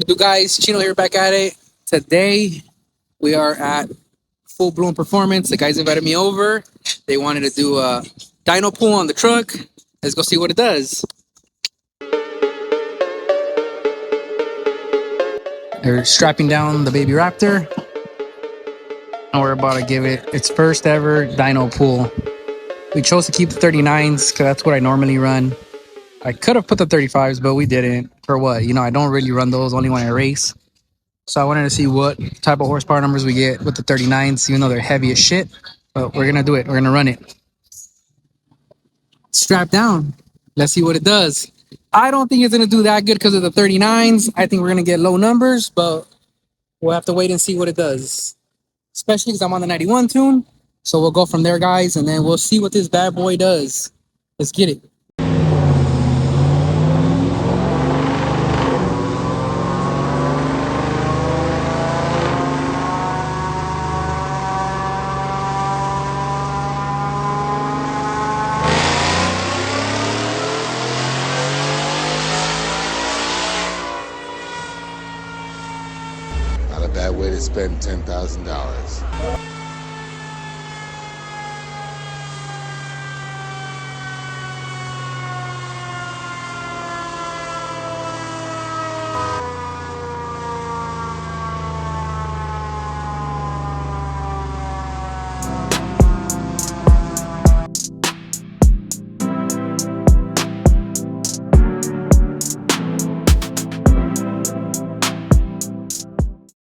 What to do, guys? Chino here, back at it. Today, we are at Full Blown Performance. The guys invited me over. They wanted to do a dyno pool on the truck. Let's go see what it does. They're strapping down the baby Raptor. And we're about to give it its first ever dyno pool. We chose to keep the 39s because that's what I normally run. I could have put the 35s, but we didn't. For what? I don't really run those, only when I race. So I wanted to see what type of horsepower numbers we get with the 39s, even though they're heavy as shit. But we're going to do it. We're going to run it. Strap down. Let's see what it does. I don't think it's going to do that good because of the 39s. I think we're going to get low numbers, but we'll have to wait and see what it does. Especially because I'm on the 91 tune. So we'll go from there, guys, and then we'll see what this bad boy does. Let's get it. Not a bad way to spend $10,000.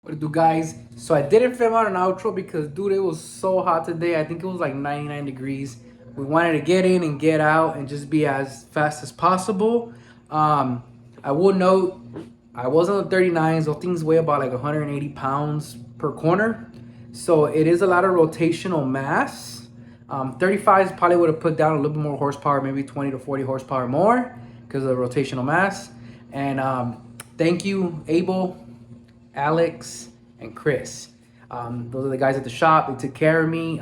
What to do, guys? So I didn't film out an outro because, dude, it was so hot today. I think it was like 99 degrees. We wanted to get in and get out and just be as fast as possible. I will note, I was on the 39s. Those things weigh about like 180 pounds per corner. So it is a lot of rotational mass. 35s probably would have put down a little bit more horsepower, maybe 20 to 40 horsepower more because of the rotational mass. And thank you, Abel, Alex, and Chris. Those are the guys at the shop. They took care of me.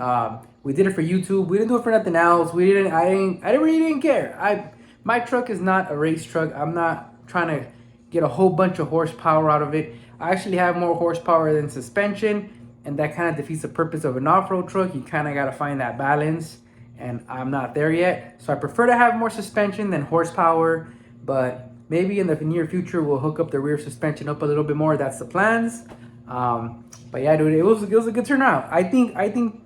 We did it for YouTube. We didn't do it for nothing else. I really didn't care. My truck is not a race truck. I'm not trying to get a whole bunch of horsepower out of it. I actually have more horsepower than suspension, and that kind of defeats the purpose of an off-road truck. You kind of got to find that balance, and I'm not there yet. So I prefer to have more suspension than horsepower, but maybe in the near future we'll hook up the rear suspension up a little bit more. That's the plans. But yeah, dude, it was a good turnout. I think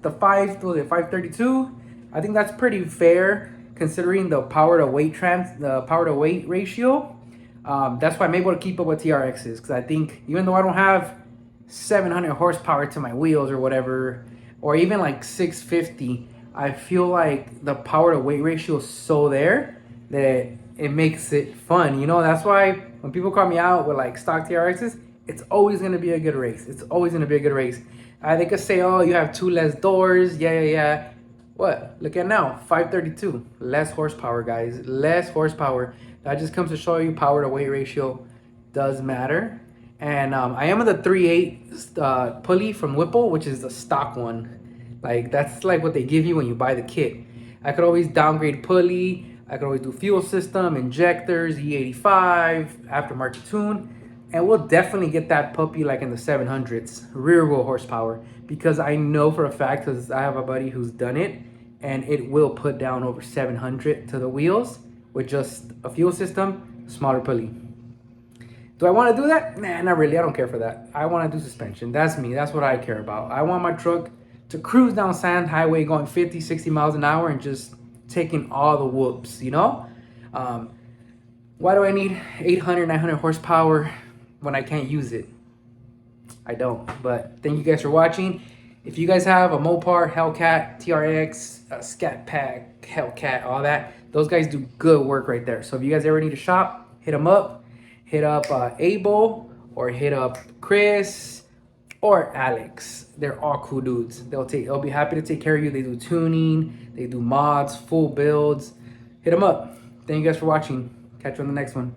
the 532. I think that's pretty fair considering the power to weight ratio. That's why I'm able to keep up with TRXs, because I think even though I don't have 700 horsepower to my wheels or whatever, or even like 650, I feel like the power to weight ratio is so there that it makes it fun. That's why when people call me out with like stock TRXs, it's always going to be a good race. It's always going to be a good race. They could say, oh, you have 2 less doors. Yeah. What? Look at now, 532. Less horsepower, guys. Less horsepower. That just comes to show you power to weight ratio does matter. And I am on the 3.8 pulley from Whipple, which is the stock one. Like, that's like what they give you when you buy the kit. I could always downgrade pulley. I could always do fuel system, injectors, E85, aftermarket tune. And we'll definitely get that puppy like in the 700s, rear wheel horsepower. Because I know for a fact, because I have a buddy who's done it, and it will put down over 700 to the wheels with just a fuel system, smaller pulley. Do I want to do that? Nah, not really. I don't care for that. I want to do suspension. That's me. That's what I care about. I want my truck to cruise down Sand Highway going 50, 60 miles an hour and just taking all the whoops, Why do I need 800, 900 horsepower when I can't use it? I don't. But thank you guys for watching. If you guys have a Mopar, Hellcat, TRX, Scat Pack, Hellcat, all that, those guys do good work right there. So if you guys ever need a shop, hit them up. Hit up Abel, or hit up Chris or Alex. They're all cool dudes. They'll be happy to take care of you. They do tuning, they do mods, full builds. Hit them up. Thank you guys for watching. Catch you on the next one.